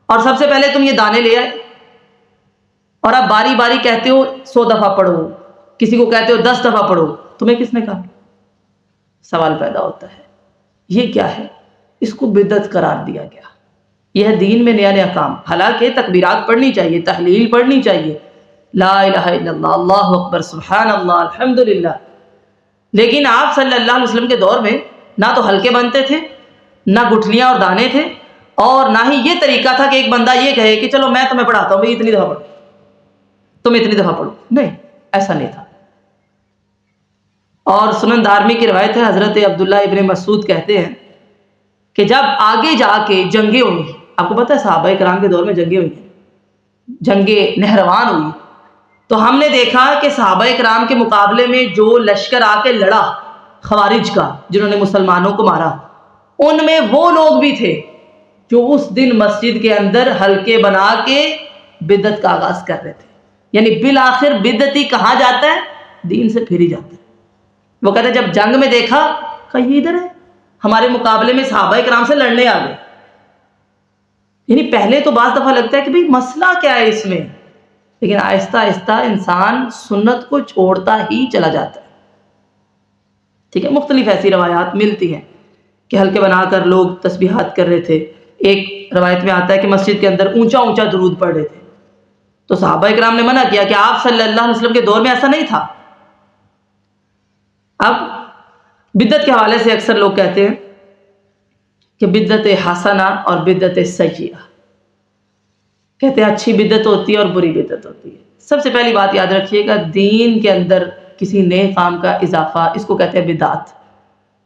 اور سب سے پہلے تم یہ دانے لے آئے، اور اب باری باری کہتے ہو 100 دفعہ پڑھو، کسی کو کہتے ہو 10 دفعہ پڑھو، تمہیں کس نے کہا؟ سوال پیدا ہوتا ہے یہ کیا ہے؟ اس کو بدعت قرار دیا گیا، یہ ہے دین میں نیا نیا کام۔ حالانکہ تکبیرات پڑھنی چاہیے، تحلیل پڑھنی چاہیے، لا الہ الا اللہ، اللہ اکبر، سبحان اللہ، الحمدللہ، لیکن آپ صلی اللہ علیہ وسلم کے دور میں نہ تو حلقے بنتے تھے، نہ گٹھلیاں اور دانے تھے، اور نہ ہی یہ طریقہ تھا کہ ایک بندہ یہ کہے کہ چلو میں تمہیں پڑھاتا ہوں، بھئی اتنی دفعہ پڑھو، تم اتنی دفعہ پڑھو، نہیں، ایسا نہیں تھا۔ اور سنن دارمی کی روایت ہے، حضرت عبداللہ ابن مسعود کہتے ہیں کہ جب آگے جا کے جنگیں ہوئی، آپ کو پتہ ہے صحابہ کرام کے دور میں جنگیں ہوئی ہیں، جنگیں نہروان ہوئی، تو ہم نے دیکھا کہ صحابہ کرام کے مقابلے میں جو لشکر آ کے لڑا خوارج کا، جنہوں نے مسلمانوں کو مارا، ان میں وہ لوگ بھی تھے جو اس دن مسجد کے اندر حلقے بنا کے بدعت کا آغاز کر رہے تھے۔ یعنی بالآخر بدعتی کہاں جاتا ہے؟ دین سے پھر ہی جاتا ہے۔ وہ کہتے ہیں جب جنگ میں دیکھا کہ یہ ادھر ہے، ہمارے مقابلے میں صحابہ کرام سے لڑنے آ گئے۔ یعنی پہلے تو بعض دفعہ لگتا ہے کہ بھئی مسئلہ کیا ہے اس میں، لیکن آہستہ آہستہ انسان سنت کو چھوڑتا ہی چلا جاتا ہے۔ ٹھیک ہے، مختلف ایسی روایات ملتی ہیں کہ حلقے بنا کر لوگ تسبیحات کر رہے تھے۔ ایک روایت میں آتا ہے کہ مسجد کے اندر اونچا اونچا درود پڑھ رہے تھے، تو صحابہ کرام نے منع کیا کہ آپ صلی اللہ علیہ وسلم کے دور میں ایسا نہیں تھا۔ اب بدعت کے حوالے سے اکثر لوگ کہتے ہیں کہ بدعت حسنہ اور بدعت سیئہ، کہتے ہیں اچھی بدعت ہوتی ہے اور بری بدعت ہوتی ہے۔ سب سے پہلی بات یاد رکھیے گا، دین کے اندر کسی نئے کام کا اضافہ، اس کو کہتے ہیں بدعت۔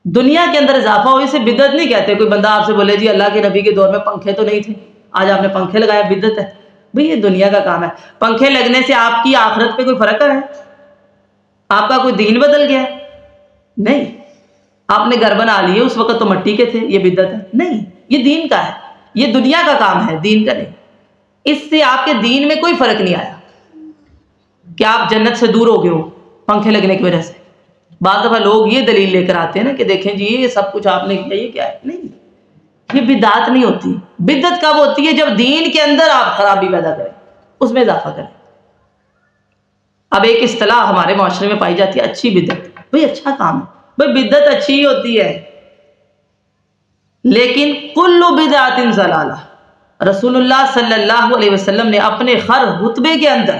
دنیا کے اندر اضافہ ہو اسے بدعت نہیں کہتے۔ کوئی بندہ آپ سے بولے جی اللہ کے نبی کے دور میں پنکھے تو نہیں تھے، آج آپ نے پنکھے لگایا، بدعت ہے؟ بھئی یہ دنیا کا کام ہے، پنکھے لگنے سے آپ کی آخرت پہ کوئی فرق ہے؟ آپ کا کوئی دین بدل گیا؟ نہیں۔ آپ نے گھر بنا لیے، اس وقت تو مٹی کے تھے، یہ بدعت ہے؟ نہیں، یہ دین کا ہے، یہ دنیا کا کام ہے، دین کا نہیں۔ اس سے آپ کے دین میں کوئی فرق نہیں آیا کہ آپ جنت سے دور ہو گئے ہو پنکھے لگنے کی وجہ سے۔ بعض دفعہ لوگ یہ دلیل لے کر آتے ہیں نا کہ دیکھیں جی یہ سب کچھ آپ نے کیا، یہ کیا ہے؟ نہیں، یہ بدعت نہیں ہوتی۔ بدعت کب ہوتی ہے؟ جب دین کے اندر آپ خرابی پیدا کریں، اس میں اضافہ کریں۔ اب ایک اصطلاح ہمارے معاشرے میں پائی جاتی ہے، اچھی بدعت۔ بھئی اچھا کام ہے، بھئی بدعت اچھی ہی ہوتی ہے، لیکن کل بدعت ضلالہ۔ رسول اللہ صلی اللہ علیہ وسلم نے اپنے ہر خطبے کے اندر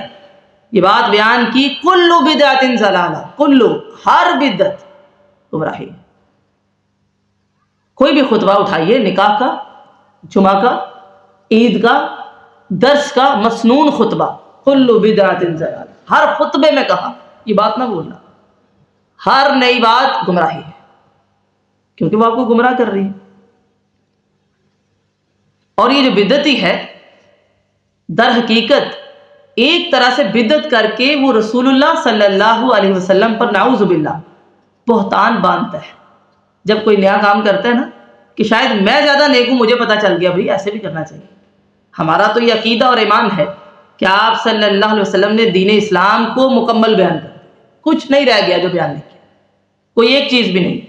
یہ بات بیان کی، کل بدعت ضلالہ، کل، ہر بدعت گمراہی۔ کوئی بھی خطبہ اٹھائیے، نکاح کا، جمعہ کا، عید کا، درس کا، مسنون خطبہ، کل بدعت ضلالہ، ہر خطبے میں کہا، یہ بات نہ بولنا، ہر نئی بات گمراہی ہے، کیونکہ وہ آپ کو گمراہ کر رہی ہے۔ اور یہ جو بدعتی ہے در حقیقت ایک طرح سے بدعت کر کے وہ رسول اللہ صلی اللہ علیہ وسلم پر نعوذ باللہ بہتان باندھتا ہے۔ جب کوئی نیا کام کرتا ہے نا کہ شاید میں زیادہ نیک ہوں، مجھے پتا چل گیا بھئی ایسے بھی کرنا چاہیے۔ ہمارا تو یہ عقیدہ اور ایمان ہے کہ آپ صلی اللہ علیہ وسلم نے دین اسلام کو مکمل بیان کر دیا، کچھ نہیں رہ گیا جو بیان نہیں کیا، کوئی ایک چیز بھی نہیں۔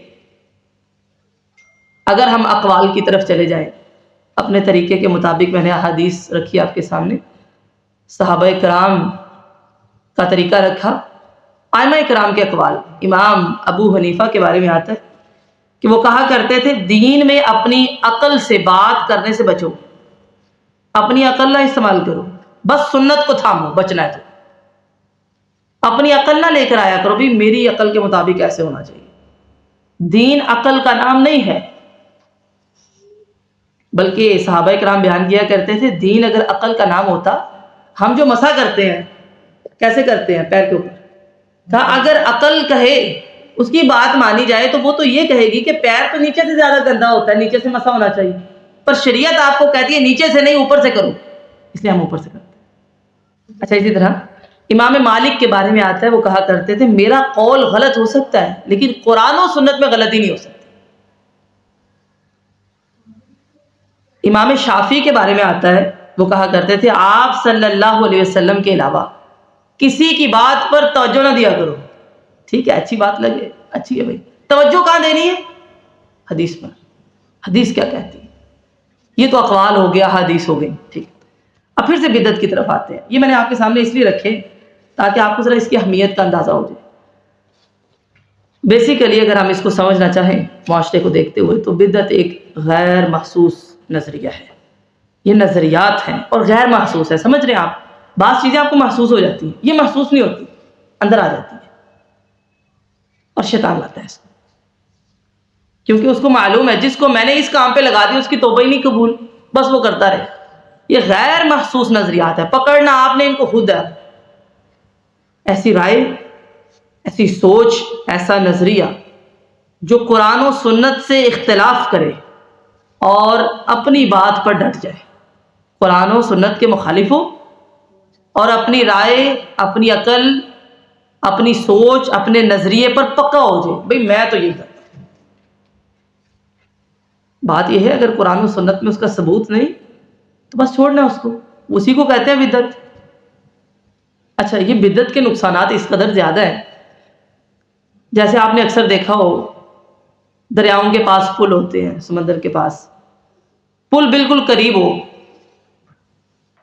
اگر ہم اقوال کی طرف چلے جائیں اپنے طریقے کے مطابق، میں نے احادیث رکھی آپ کے سامنے، صحابہ کرام کا طریقہ رکھا، ائمہ کرام کے اقوال۔ امام ابو حنیفہ کے بارے میں آتا ہے کہ وہ کہا کرتے تھے دین میں اپنی عقل سے بات کرنے سے بچو، اپنی عقل نہ استعمال کرو، بس سنت کو تھامو، بچنا ہے تو اپنی عقل نہ لے کر آیا کرو بھی میری عقل کے مطابق ایسے ہونا چاہیے۔ دین عقل کا نام نہیں ہے، بلکہ صحابہ کرام بیان کیا کرتے تھے دین اگر عقل کا نام ہوتا، ہم جو مسح کرتے ہیں کیسے کرتے ہیں پیر کے اوپر، کہا اگر عقل کہے اس کی بات مانی جائے تو وہ تو یہ کہے گی کہ پیر تو نیچے سے زیادہ گندا ہوتا ہے، نیچے سے مسح ہونا چاہیے، پر شریعت آپ کو کہتی ہے نیچے سے نہیں اوپر سے کرو، اس لیے ہم اوپر سے کرتے ہیں۔ اچھا، اسی طرح امام مالک کے بارے میں آتا ہے، وہ کہا کرتے تھے میرا قول غلط ہو سکتا ہے لیکن قرآن و سنت میں غلطی نہیں ہو سکتی۔ امام شافعی کے بارے میں آتا ہے، وہ کہا کرتے تھے آپ صلی اللہ علیہ وسلم کے علاوہ کسی کی بات پر توجہ نہ دیا کرو۔ ٹھیک ہے، اچھی بات لگے، اچھی ہے بھائی، توجہ کہاں دینی ہے؟ حدیث پر، حدیث کیا کہتی ہے۔ یہ تو اقوال ہو گیا، حدیث ہو گئی، ٹھیک۔ اب پھر سے بدعت کی طرف آتے ہیں، یہ میں نے آپ کے سامنے اس لیے رکھے تاکہ آپ کو ذرا اس کی اہمیت کا اندازہ ہو جائے۔ بیسیکلی اگر ہم اس کو سمجھنا چاہیں معاشرے کو دیکھتے ہوئے تو بدعت ایک غیر محسوس نظریہ ہے، یہ نظریات ہیں اور غیر محسوس ہے۔ سمجھ رہے ہیں آپ، بعض چیزیں آپ کو محسوس ہو جاتی ہیں، یہ محسوس نہیں ہوتی، اندر آ جاتی ہے، اور شیطان لاتا ہے اس کو، کیونکہ اس کو معلوم ہے جس کو میں نے اس کام پہ لگا دی اس کی توبہ ہی نہیں قبول، بس وہ کرتا رہے۔ یہ غیر محسوس نظریات ہے، پکڑنا آپ نے ان کو خود ہے۔ ایسی رائے، ایسی سوچ، ایسا نظریہ جو قرآن و سنت سے اختلاف کرے اور اپنی بات پر ڈٹ جائے، قرآن و سنت کے مخالف ہو اور اپنی رائے، اپنی عقل، اپنی سوچ، اپنے نظریے پر پکا ہو جائے، بھئی میں تو یہی کرتا ہوں۔ بات یہ ہے اگر قرآن و سنت میں اس کا ثبوت نہیں تو بس چھوڑنا اس کو، اسی کو کہتے ہیں بدعت۔ اچھا، یہ بدعت کے نقصانات اس قدر زیادہ ہیں، جیسے آپ نے اکثر دیکھا ہو دریاؤں کے پاس پل ہوتے ہیں، سمندر کے پاس پل بالکل قریب ہو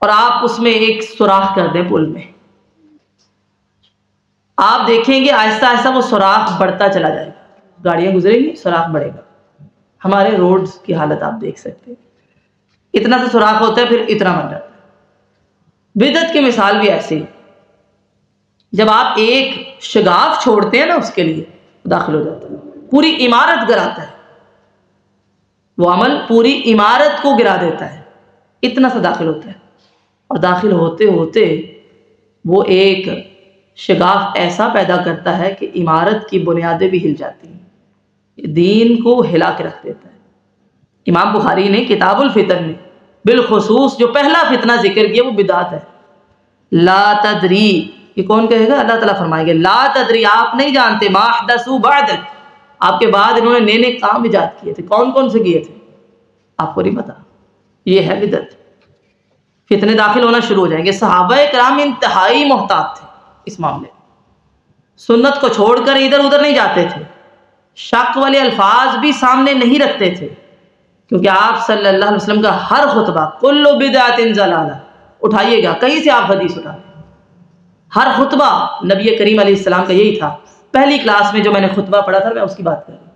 اور آپ اس میں ایک سوراخ کر دیں پل میں، آپ دیکھیں گے آہستہ آہستہ وہ سوراخ بڑھتا چلا جائے گا، گاڑیاں گزریں گی، سوراخ بڑھے گا۔ ہمارے روڈز کی حالت آپ دیکھ سکتے ہیں، اتنا سے سوراخ ہوتا ہے پھر اتنا بن جاتا ہے۔ بدعت کی مثال بھی ایسی ہے، جب آپ ایک شگاف چھوڑتے ہیں نا اس کے لیے داخل ہو جاتا ہے، پوری عمارت گراتا ہے، وہ عمل پوری عمارت کو گرا دیتا ہے، اتنا سا داخل ہوتا ہے، اور داخل ہوتے ہوتے وہ ایک شگاف ایسا پیدا کرتا ہے کہ عمارت کی بنیادیں بھی ہل جاتی ہیں، دین کو ہلا کے رکھ دیتا ہے۔ امام بخاری نے کتاب الفتن میں بالخصوص جو پہلا فتنہ ذکر کیا وہ بدعت ہے۔ لا تدری، یہ کون کہے گا؟ اللہ تعالیٰ فرمائیں گے لا تدری، آپ نہیں جانتے، ما احدثوا بعدک، آپ کے بعد انہوں نے نئے نئے کام ایجاد کیے تھے، کون کون سے کیے تھے آپ کو نہیں پتا۔ یہ ہے بدعت، فتنے داخل ہونا شروع ہو جائیں گے۔ صحابہ کرام انتہائی محتاط تھے اس معاملے میں، سنت کو چھوڑ کر ادھر ادھر نہیں جاتے تھے، شک والے الفاظ بھی سامنے نہیں رکھتے تھے، کیونکہ آپ صلی اللہ علیہ وسلم کا ہر خطبہ کل بدعت ضلالہ، اٹھائیے گا کہیں سے آپ حدیث اٹھا، ہر خطبہ نبی کریم علیہ السلام کا یہی تھا۔ پہلی کلاس میں جو میں نے خطبہ پڑھا تھا میں اس کی بات کر رہا ہوں،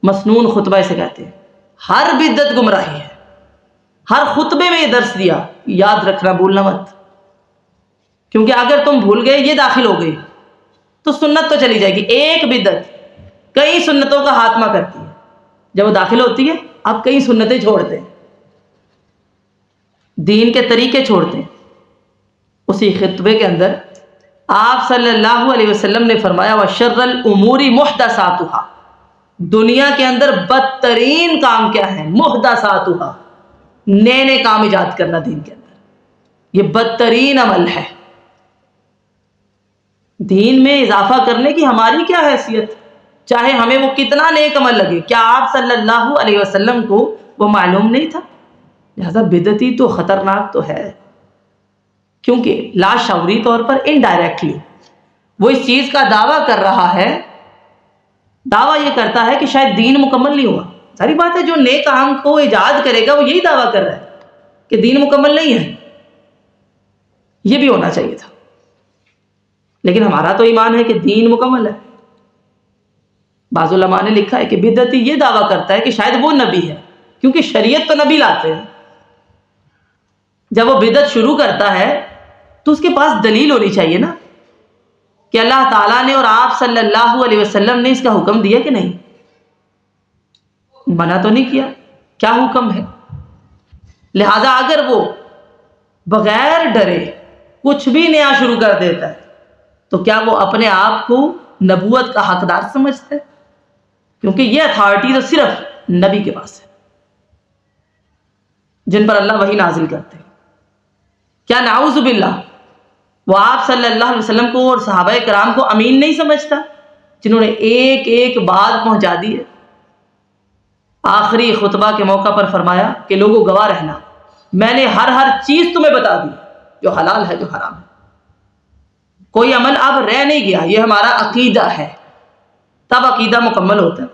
مسنون خطبہ اسے کہتے ہیں۔ ہر بدعت گمراہی ہے، ہر خطبے میں یہ درس دیا، یاد رکھنا، بھولنا مت، کیونکہ اگر تم بھول گئے یہ داخل ہو گئی تو سنت تو چلی جائے گی۔ ایک بدعت کئی سنتوں کا خاتمہ کرتی ہے، جب وہ داخل ہوتی ہے آپ کئی سنتیں چھوڑتے ہیں، دین کے طریقے چھوڑتے ہیں۔ اسی خطبے کے اندر آپ صلی اللہ علیہ وسلم نے فرمایا وَشَرَّ الْأُمُورِ مُحْدَثَاتُهَا، دنیا کے اندر بدترین کام کیا ہے؟ محدثاتها، نئے نئے کام ایجاد کرنا دین کے اندر، یہ بدترین عمل ہے۔ دین میں اضافہ کرنے کی ہماری کیا حیثیت، چاہے ہمیں وہ کتنا نیک عمل لگے، کیا آپ صلی اللہ علیہ وسلم کو وہ معلوم نہیں تھا؟ لہذا بدعتی تو خطرناک تو ہے، کیونکہ لاشعوری طور پر انڈائریکٹلی وہ اس چیز کا دعویٰ کر رہا ہے، دعویٰ یہ کرتا ہے کہ شاید دین مکمل نہیں ہوا۔ ساری بات ہے، جو نیک کام کو ایجاد کرے گا وہ یہی دعویٰ کر رہا ہے کہ دین مکمل نہیں ہے، یہ بھی ہونا چاہیے تھا، لیکن ہمارا تو ایمان ہے کہ دین مکمل ہے۔ بعض علماء نے لکھا ہے کہ بدعتی یہ دعویٰ کرتا ہے کہ شاید وہ نبی ہے، کیونکہ شریعت تو نبی لاتے ہیں، جب وہ بدعت شروع کرتا ہے تو اس کے پاس دلیل ہونی چاہیے نا، کہ اللہ تعالیٰ نے اور آپ صلی اللہ علیہ وسلم نے اس کا حکم دیا کہ نہیں، منع تو نہیں کیا، کیا حکم ہے؟ لہذا اگر وہ بغیر ڈرے کچھ بھی نیا شروع کر دیتا ہے تو کیا وہ اپنے آپ کو نبوت کا حقدار سمجھتا ہے؟ کیونکہ یہ اتھارٹی تو صرف نبی کے پاس ہے جن پر اللہ وحی نازل کرتے ہیں۔ کیا نعوذ باللہ وہ آپ صلی اللہ علیہ وسلم کو اور صحابہ کرام کو امین نہیں سمجھتا، جنہوں نے ایک ایک بات پہنچا دی ہے؟ آخری خطبہ کے موقع پر فرمایا کہ لوگوں گواہ رہنا، میں نے ہر چیز تمہیں بتا دی، جو حلال ہے جو حرام ہے، کوئی عمل اب رہ نہیں گیا، یہ ہمارا عقیدہ ہے۔ تب عقیدہ مکمل ہوتا ہے،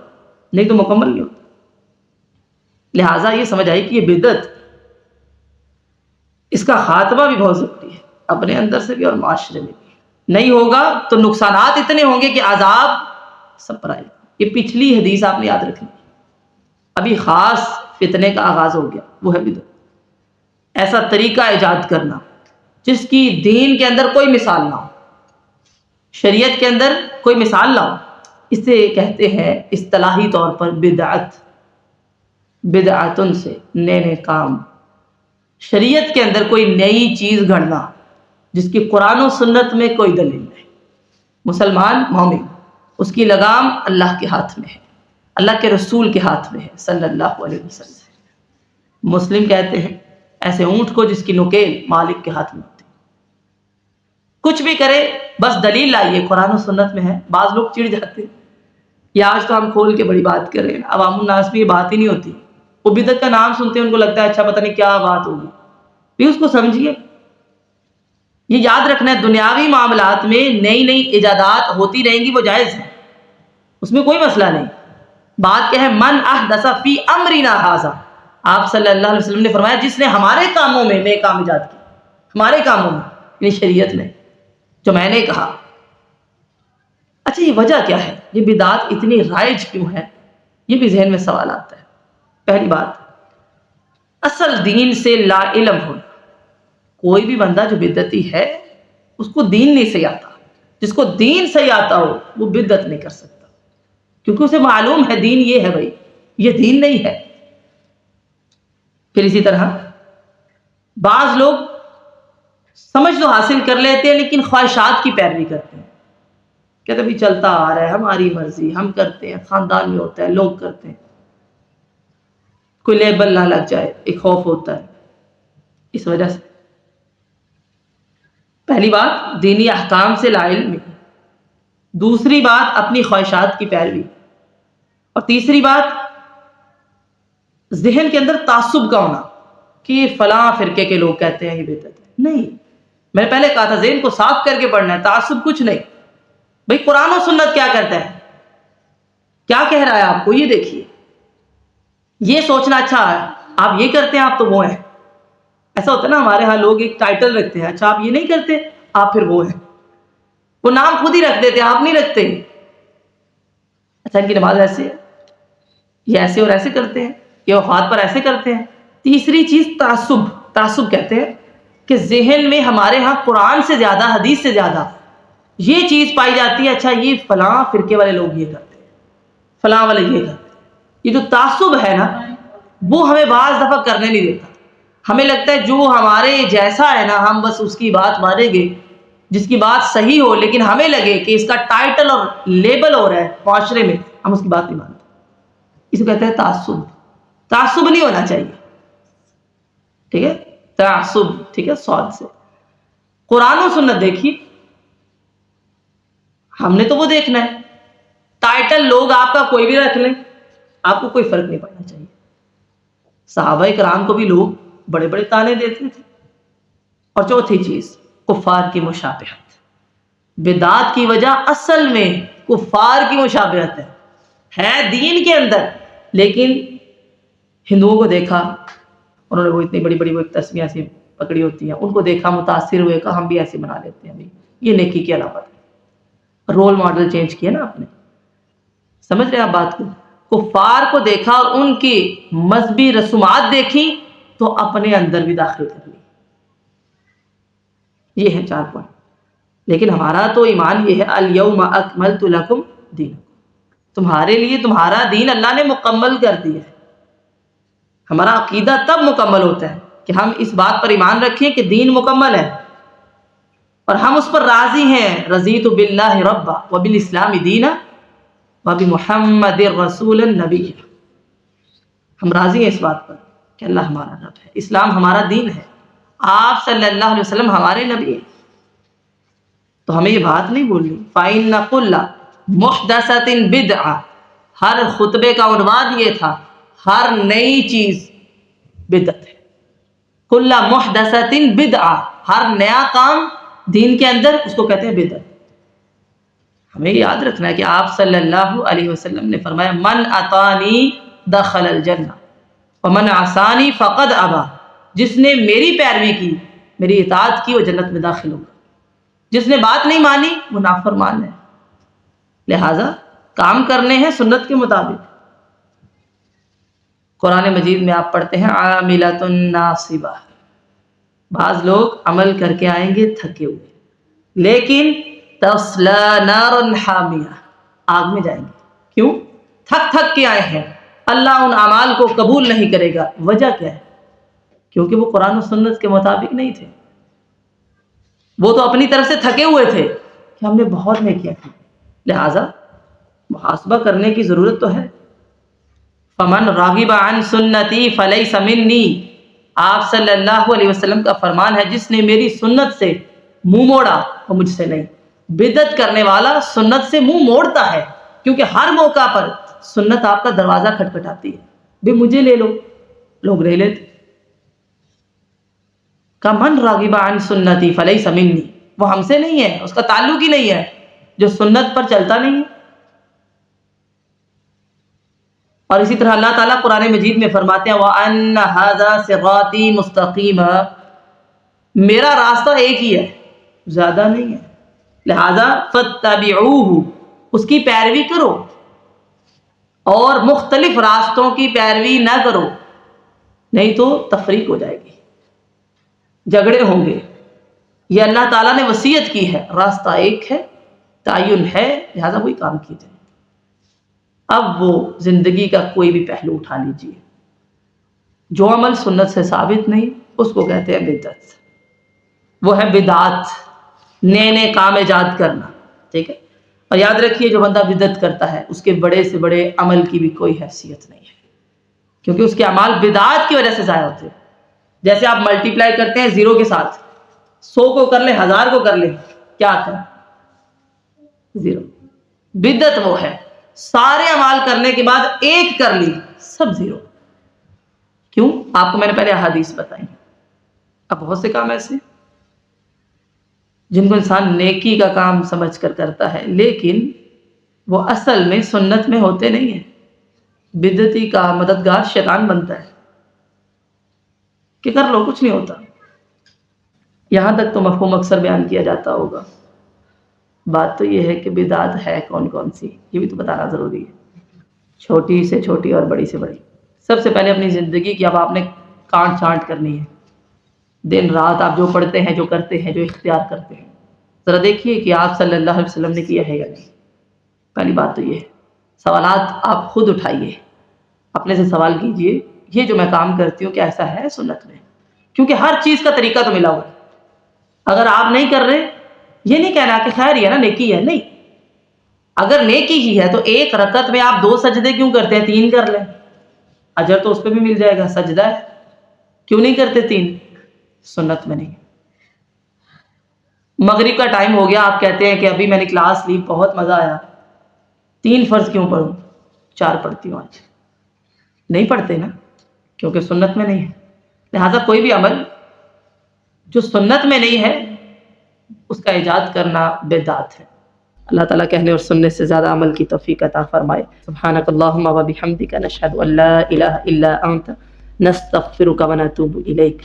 نہیں تو مکمل نہیں ہوتا۔ لہٰذا یہ سمجھ آئی کہ یہ بدعت، اس کا خاتمہ بھی بہت ضروری ہے، اپنے اندر سے بھی اور معاشرے میں بھی۔ نہیں ہوگا تو نقصانات اتنے ہوں گے کہ عذاب سب پر آئے گا۔ یہ پچھلی حدیث آپ نے یاد رکھنی، ابھی خاص فتنے کا آغاز ہو گیا، وہ ہے بدعت۔ ایسا طریقہ ایجاد کرنا جس کی دین کے اندر کوئی مثال نہ ہو، شریعت کے اندر کوئی مثال نہ ہو، اسے کہتے ہیں اصطلاحی طور پر بدعت۔ بدعتن سے نئے کام، شریعت کے اندر کوئی نئی چیز گھڑنا جس کی قرآن و سنت میں کوئی دلیل نہیں۔ مسلمان مومن، اس کی لگام اللہ کے ہاتھ میں ہے، اللہ کے رسول کے ہاتھ میں ہے صلی اللہ علیہ وسلم۔ مسلم کہتے ہیں ایسے اونٹ کو جس کی نکیل مالک کے ہاتھ میں ہوتی، کچھ بھی کرے بس دلیل لائیے، قرآن و سنت میں ہے۔ بعض لوگ چڑ جاتے ہیں، یا آج تو ہم کھول کے بڑی بات کر رہے ہیں، عوام الناس میں یہ بات ہی نہیں ہوتی، وہ بدعت کا نام سنتے ہیں ان کو لگتا ہے اچھا پتہ نہیں کیا بات ہوگی، بھی اس کو سمجھیے۔ یہ یاد رکھنا ہے دنیاوی معاملات میں نئی ایجادات ہوتی رہیں گی، وہ جائز ہے، اس میں کوئی مسئلہ نہیں۔ بات کیا ہے؟ من احدث فی امرنا ھذا، آپ صلی اللہ علیہ وسلم نے فرمایا جس نے ہمارے کاموں میں نئے کام ایجاد کیے، ہمارے کاموں میں یعنی شریعت میں، جو میں نے کہا۔ اچھا یہ وجہ کیا ہے؟ یہ بدعات اتنی رائج کیوں ہے؟ یہ بھی ذہن میں سوال آتا ہے۔ پہلی بات، اصل دین سے لا علم ہونا۔ کوئی بھی بندہ جو بدعتی ہے اس کو دین نہیں صحیح آتا، جس کو دین صحیح آتا ہو وہ بدعت نہیں کر سکتا، کیونکہ اسے معلوم ہے دین یہ ہے، بھائی یہ دین نہیں ہے۔ پھر اسی طرح بعض لوگ سمجھ تو حاصل کر لیتے ہیں لیکن خواہشات کی پیروی کرتے ہیں، کہتے ہیں بھی چلتا آ رہا ہے، ہماری مرضی، ہم کرتے ہیں، خاندان میں ہوتا ہے، لوگ کرتے ہیں، کوئی لیبل نہ لگ جائے، ایک خوف ہوتا ہے۔ اس وجہ سے پہلی بات دینی احکام سے لا علمی، دوسری بات اپنی خواہشات کی پیروی، اور تیسری بات ذہن کے اندر تعصب کا ہونا کہ فلاں فرقے کے لوگ کہتے ہیں یہ بدعت ہے۔ نہیں، میں نے پہلے کہا تھا ذہن کو صاف کر کے پڑھنا ہے، تعصب کچھ نہیں۔ بھئی قرآن و سنت کیا کرتا ہے، کیا کہہ رہا ہے آپ کو، یہ دیکھیے۔ یہ سوچنا اچھا ہے آپ یہ کرتے ہیں آپ تو وہ ہیں، ایسا ہوتا ہے نا ہمارے ہاں لوگ ایک ٹائٹل رکھتے ہیں، اچھا آپ یہ نہیں کرتے آپ پھر وہ ہیں، وہ نام خود ہی رکھ دیتے ہیں، آپ نہیں رکھتے۔ اچھا ان کی نماز ایسے ہے، یہ ایسے اور ایسے کرتے ہیں، یہ وفات پر ایسے کرتے ہیں۔ تیسری چیز تعصب، تعصب کہتے ہیں کہ ذہن میں ہمارے ہاں قرآن سے زیادہ حدیث سے زیادہ یہ چیز پائی جاتی ہے، اچھا یہ فلاں فرقے والے لوگ یہ کرتے ہیں، فلاں والے یہ کرتے ہیں۔ یہ جو تعصب ہے نا وہ ہمیں بعض دفعہ کرنے نہیں دیتا، ہمیں لگتا ہے جو ہمارے جیسا ہے نا ہم بس اس کی بات مانیں گے، جس کی بات صحیح ہو لیکن ہمیں لگے کہ اس کا ٹائٹل اور لیبل ہو رہا ہے معاشرے میں، ہم اس کی بات نہیں مانتے۔ اسے کہتے ہیں تعصب۔ تعصب نہیں ہونا چاہیے، ٹھیک ہے، تعصب، ٹھیک ہے، صاد سے۔ قرآن و سنت دیکھیے، ہم نے تو وہ دیکھنا ہے، ٹائٹل لوگ آپ کا کوئی بھی رکھ لیں، آپ کو کوئی فرق نہیں پڑنا چاہیے۔ صحابہ کرام کو بھی لوگ بڑے بڑے تانے دیتے تھے۔ اور چوتھی چیز کفار کی مشابہت، بدعات کی وجہ اصل میں کفار کی مشابہت ہے دین کے اندر، لیکن ہندوؤں کو دیکھا، انہوں نے وہ اتنی بڑی بڑی وہ تسمیاں ایسی پکڑی ہوتی ہیں، ان کو دیکھا متاثر ہوئے کہ ہم بھی ایسے بنا لیتے ہیں، یہ نیکی کی علامت ہے۔ رول ماڈل چینج کیا نا آپ نے، سمجھ رہے ہیں آپ بات کو؟ کفار کو دیکھا اور ان کی مذہبی رسومات دیکھی تو اپنے اندر بھی داخل کر لی۔ یہ ہے 4 پوائنٹ۔ لیکن ہمارا تو ایمان یہ ہے الیوم اکملت لکم دینکم، تمہارے لیے تمہارا دین اللہ نے مکمل کر دیا ہے۔ ہمارا عقیدہ تب مکمل ہوتا ہے کہ ہم اس بات پر ایمان رکھیں کہ دین مکمل ہے اور ہم اس پر راضی ہیں. رضیت باللہ ربا وبالاسلام دینا وبمحمد رسول النبی. ہم راضی ہیں اس بات پر کہ اللہ ہمارا رب ہے، اسلام ہمارا دین ہے، آپ صلی اللہ علیہ وسلم ہمارے نبی ہیں. تو ہمیں یہ بات نہیں بولنی. فَإِنَّ كُلَّ مُحْدَثَةٍ بِدْعَةٍ، ہر خطبے کا عنوان یہ تھا ہر نئی چیز بدعت ہے. کل محدثۃ بدعہ، ہر نیا کام دین کے اندر اس کو کہتے ہیں بدعت. ہمیں یاد رکھنا ہے کہ آپ صلی اللہ علیہ وسلم نے فرمایا من اطانی دخل الجنہ ومن عصانی فقد ابا. جس نے میری پیروی کی، میری اطاعت کی، وہ جنت میں داخل ہوگا. جس نے بات نہیں مانی وہ نافرمان ہے. لہذا کام کرنے ہیں سنت کے مطابق. قرآن مجید میں آپ پڑھتے ہیں عاملۃ ناصبہ، بعض لوگ عمل کر کے آئیں گے تھکے ہوئے، لیکن تصلی نارا حامیہ، آگ میں جائیں گے. کیوں؟ تھک تھک کے آئے ہیں. اللہ ان اعمال کو قبول نہیں کرے گا. وجہ کیا ہے؟ کیونکہ وہ قرآن و سنت کے مطابق نہیں تھے. وہ تو اپنی طرف سے تھکے ہوئے تھے کہ ہم نے بہت نیکیاں کی. لہذا محاسبہ کرنے کی ضرورت تو ہے. فمن راغب عن سنتی فلیس منی، آپ صلی اللہ علیہ وسلم کا فرمان ہے جس نے میری سنت سے منہ موڑا وہ مجھ سے نہیں. بدعت کرنے والا سنت سے منہ موڑتا ہے کیونکہ ہر موقع پر سنت آپ کا دروازہ کھٹکھٹاتی ہے. بھی مجھے لے لو، لوگ لے لیتے. کہ من راغب عن سنتی فلیس منی، وہ ہم سے نہیں ہے، اس کا تعلق ہی نہیں ہے جو سنت پر چلتا نہیں ہے. اور اسی طرح اللہ تعالیٰ قرآن مجید میں فرماتے ہیں وَأَنَّ هَذَا صِرَاطِي مُسْتَقِيمًا، میرا راستہ ایک ہی ہے، زیادہ نہیں ہے. لہذا فَاتَّبِعُوهُ، اس کی پیروی کرو اور مختلف راستوں کی پیروی نہ کرو، نہیں تو تفریق ہو جائے گی، جھگڑے ہوں گے. یہ اللہ تعالیٰ نے وصیت کی ہے، راستہ ایک ہے، تعین ہے، لہذا وہی کام کیجیے. اب وہ زندگی کا کوئی بھی پہلو اٹھا لیجیے، جو عمل سنت سے ثابت نہیں اس کو کہتے ہیں بدعت. وہ ہے بدعت، نئے نئے کام ایجاد کرنا. ٹھیک ہے؟ اور یاد رکھیے جو بندہ بدعت کرتا ہے اس کے بڑے سے بڑے عمل کی بھی کوئی حیثیت نہیں ہے، کیونکہ اس کے اعمال بدعت کی وجہ سے ضائع ہوتے ہیں. جیسے آپ ملٹی پلائی کرتے ہیں زیرو کے ساتھ، 100 کو کر لیں 1000 کو کر لیں، کیا آتا ہے؟ زیرو. بدعت وہ ہے سارے اعمال کرنے کے بعد ایک کر لی، سب زیرو. کیوں؟ آپ کو میں نے پہلے احادیث بتائی. اب بہت سے کام ایسے جن کو انسان نیکی کا کام سمجھ کر کرتا ہے لیکن وہ اصل میں سنت میں ہوتے نہیں ہیں. بدعتی کا مددگار شیطان بنتا ہے کہ کر لو، کچھ نہیں ہوتا. یہاں تک تو مفہوم اکثر بیان کیا جاتا ہوگا. بات تو یہ ہے کہ بدعت ہے کون کون سی، یہ بھی تو بتانا ضروری ہے. چھوٹی سے چھوٹی اور بڑی سے بڑی. سب سے پہلے اپنی زندگی کی اب آپ نے کانٹ چھانٹ کرنی ہے. دن رات آپ جو پڑھتے ہیں، جو کرتے ہیں، جو اختیار کرتے ہیں، ذرا دیکھیے کہ آپ صلی اللہ علیہ وسلم نے کیا ہے یا نہیں. پہلی بات تو یہ ہے. سوالات آپ خود اٹھائیے، اپنے سے سوال کیجئے یہ جو میں کام کرتی ہوں کیا ایسا ہے سنت میں؟ کیونکہ ہر چیز کا طریقہ تو ملا ہوا ہے. اگر آپ نہیں کر رہے، یہ نہیں کہنا کہ خیر یہ نا نیکی ہے، نہیں. اگر نیکی ہی ہے تو ایک رکعت میں آپ 2 سجدے کیوں کرتے ہیں؟ 3 کر لیں، اجر تو اس پہ بھی مل جائے گا. سجدہ ہے، کیوں نہیں کرتے 3؟ سنت میں نہیں. مغرب کا ٹائم ہو گیا، آپ کہتے ہیں کہ ابھی میں نے کلاس لی، بہت مزہ آیا، 3 فرض کیوں پڑھوں؟ 4 پڑھتی ہوں آج. نہیں پڑھتے نا، کیونکہ سنت میں نہیں ہے. لہذا کوئی بھی عمل جو سنت میں نہیں ہے اس کا ایجاد کرنا بدعت ہے. اللہ تعالیٰ کہنے اور سننے سے زیادہ عمل کی توفیق عطا فرمائے. سبحانک اللہم و بحمدک نشہد ان لا الہ الا انت نستغفرک و نتوب الیک.